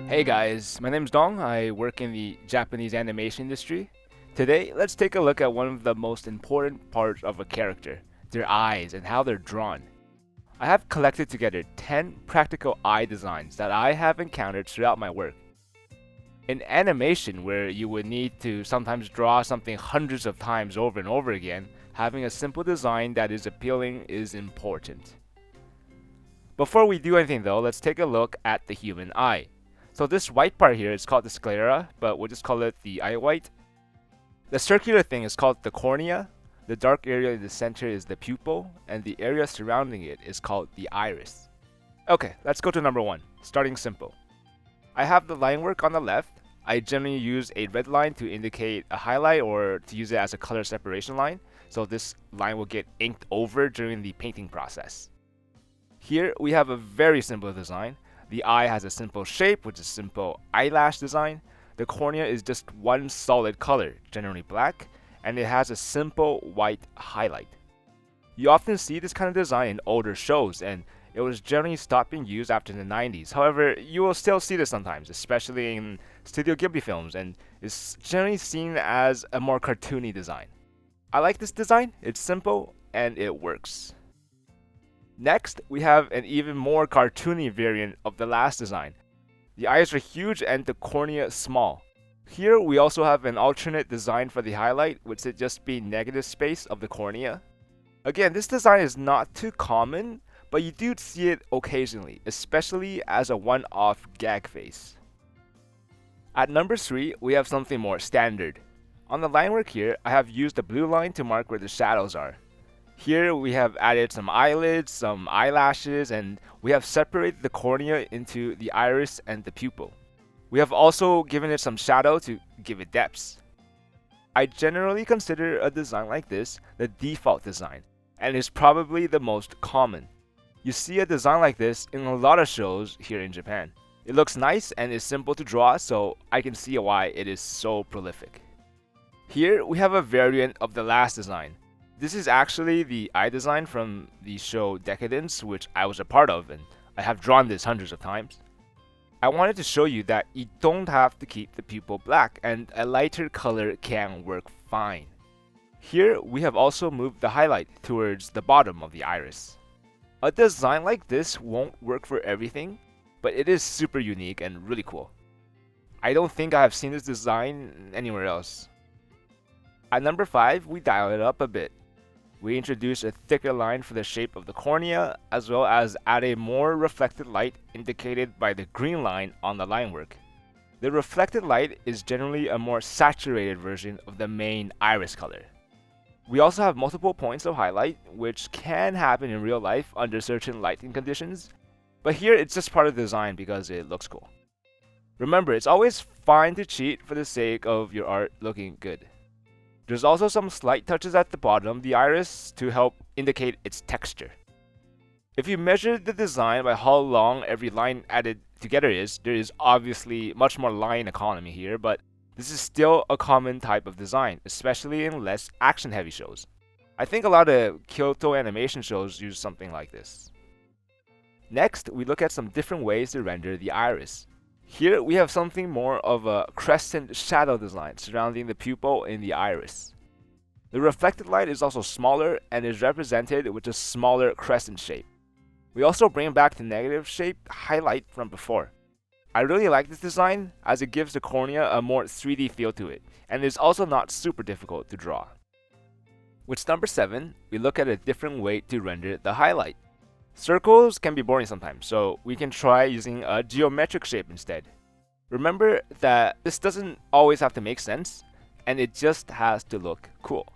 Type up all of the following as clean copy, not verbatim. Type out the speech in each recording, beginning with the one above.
Hey guys, my name's Dong. I work in the Japanese animation industry. Today, let's take a look at one of the most important parts of a character, their eyes and how they're drawn. I have collected together 10 practical eye designs that I have encountered throughout my work. In animation, where you would need to sometimes draw something hundreds of times over and over again, having a simple design that is appealing is important. Before we do anything though, let's take a look at the human eye. So this white part here is called the sclera, but we'll just call it the eye white. The circular thing is called the cornea. The dark area in the center is the pupil, and the area surrounding it is called the iris. Okay, let's go to number one, starting simple. I have the line work on the left. I generally use a red line to indicate a highlight or to use it as a color separation line, so this line will get inked over during the painting process. Here we have a very simple design. The eye has a simple shape, which is simple eyelash design. The cornea is just one solid color, generally black, and it has a simple white highlight. You often see this kind of design in older shows, and it was generally stopped being used after the 90s. However, you will still see this sometimes, especially in Studio Ghibli films, and is generally seen as a more cartoony design. I like this design, it's simple, and it works. Next, we have an even more cartoony variant of the last design. The eyes are huge and the cornea small. Here we also have an alternate design for the highlight, which would just be negative space of the cornea. Again, this design is not too common, but you do see it occasionally, especially as a one-off gag face. At number 3, we have something more standard. On the line work here, I have used a blue line to mark where the shadows are. Here we have added some eyelids, some eyelashes, and we have separated the cornea into the iris and the pupil. We have also given it some shadow to give it depth. I generally consider a design like this the default design, and is probably the most common. You see a design like this in a lot of shows here in Japan. It looks nice and is simple to draw, so I can see why it is so prolific. Here we have a variant of the last design. This is actually the eye design from the show Decadence, which I was a part of, and I have drawn this hundreds of times. I wanted to show you that you don't have to keep the pupil black, and a lighter color can work fine. Here we have also moved the highlight towards the bottom of the iris. A design like this won't work for everything, but it is super unique and really cool. I don't think I have seen this design anywhere else. At number 5, we dial it up a bit. We introduce a thicker line for the shape of the cornea, as well as add a more reflected light indicated by the green line on the line work. The reflected light is generally a more saturated version of the main iris color. We also have multiple points of highlight, which can happen in real life under certain lighting conditions, but here it's just part of the design because it looks cool. Remember, it's always fine to cheat for the sake of your art looking good. There's also some slight touches at the bottom of the iris to help indicate its texture. If you measure the design by how long every line added together is, there is obviously much more line economy here, but this is still a common type of design, especially in less action-heavy shows. I think a lot of Kyoto animation shows use something like this. Next, we look at some different ways to render the iris. Here we have something more of a crescent shadow design surrounding the pupil in the iris. The reflected light is also smaller and is represented with a smaller crescent shape. We also bring back the negative shape highlight from before. I really like this design as it gives the cornea a more 3D feel to it, and is also not super difficult to draw. With number 7, we look at a different way to render the highlight. Circles can be boring sometimes, so we can try using a geometric shape instead. Remember that this doesn't always have to make sense, and it just has to look cool.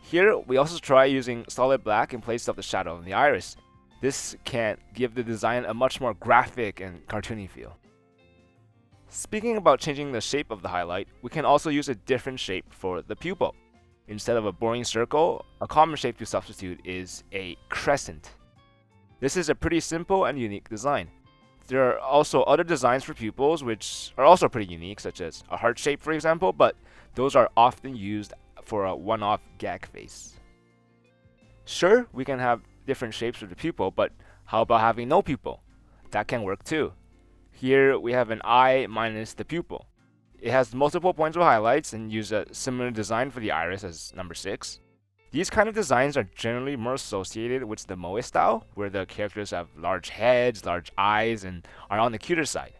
Here, we also try using solid black in place of the shadow of the iris. This can give the design a much more graphic and cartoony feel. Speaking about changing the shape of the highlight, we can also use a different shape for the pupil. Instead of a boring circle, a common shape to substitute is a crescent. This is a pretty simple and unique design. There are also other designs for pupils which are also pretty unique, such as a heart shape for example, but those are often used for a one-off gag face. Sure, we can have different shapes for the pupil, but how about having no pupil? That can work too. Here we have an eye minus the pupil. It has multiple points of highlights and use a similar design for the iris as number 6. These kind of designs are generally more associated with the moe style, where the characters have large heads, large eyes, and are on the cuter side.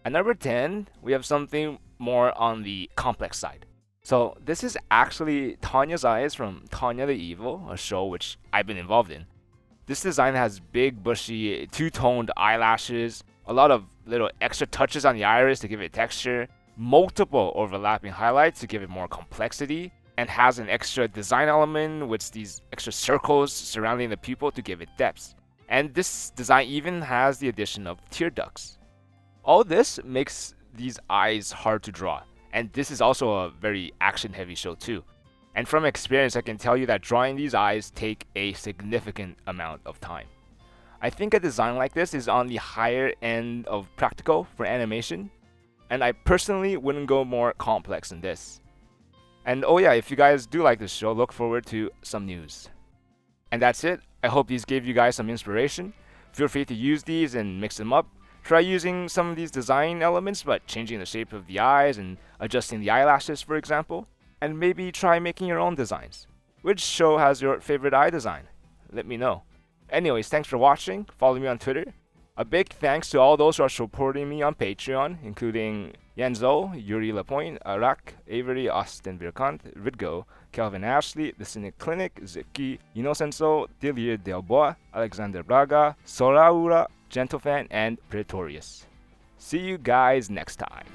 At number 10, we have something more on the complex side. So this is actually Tanya's eyes from Tanya the Evil, a show which I've been involved in. This design has big, bushy, two-toned eyelashes, a lot of little extra touches on the iris to give it texture, multiple overlapping highlights to give it more complexity, and has an extra design element with these extra circles surrounding the pupil to give it depth. And this design even has the addition of tear ducts. All this makes these eyes hard to draw, and this is also a very action-heavy show too. And from experience, I can tell you that drawing these eyes take a significant amount of time. I think a design like this is on the higher end of practical for animation, and I personally wouldn't go more complex than this. And oh yeah, if you guys do like this show, look forward to some news. And that's it. I hope these gave you guys some inspiration. Feel free to use these and mix them up. Try using some of these design elements, but changing the shape of the eyes and adjusting the eyelashes, for example. And maybe try making your own designs. Which show has your favorite eye design? Let me know. Anyways, thanks for watching. Follow me on Twitter. A big thanks to all those who are supporting me on Patreon, including Yenzo, Yuri Lapointe, Arak, Avery, Austin Birkant, Ridgo, Calvin Ashley, The Cynic Clinic, Ziki, Inocenso, Delir Delbois, Alexander Braga, Soraura, Gentlefan, and Pretorius. See you guys next time.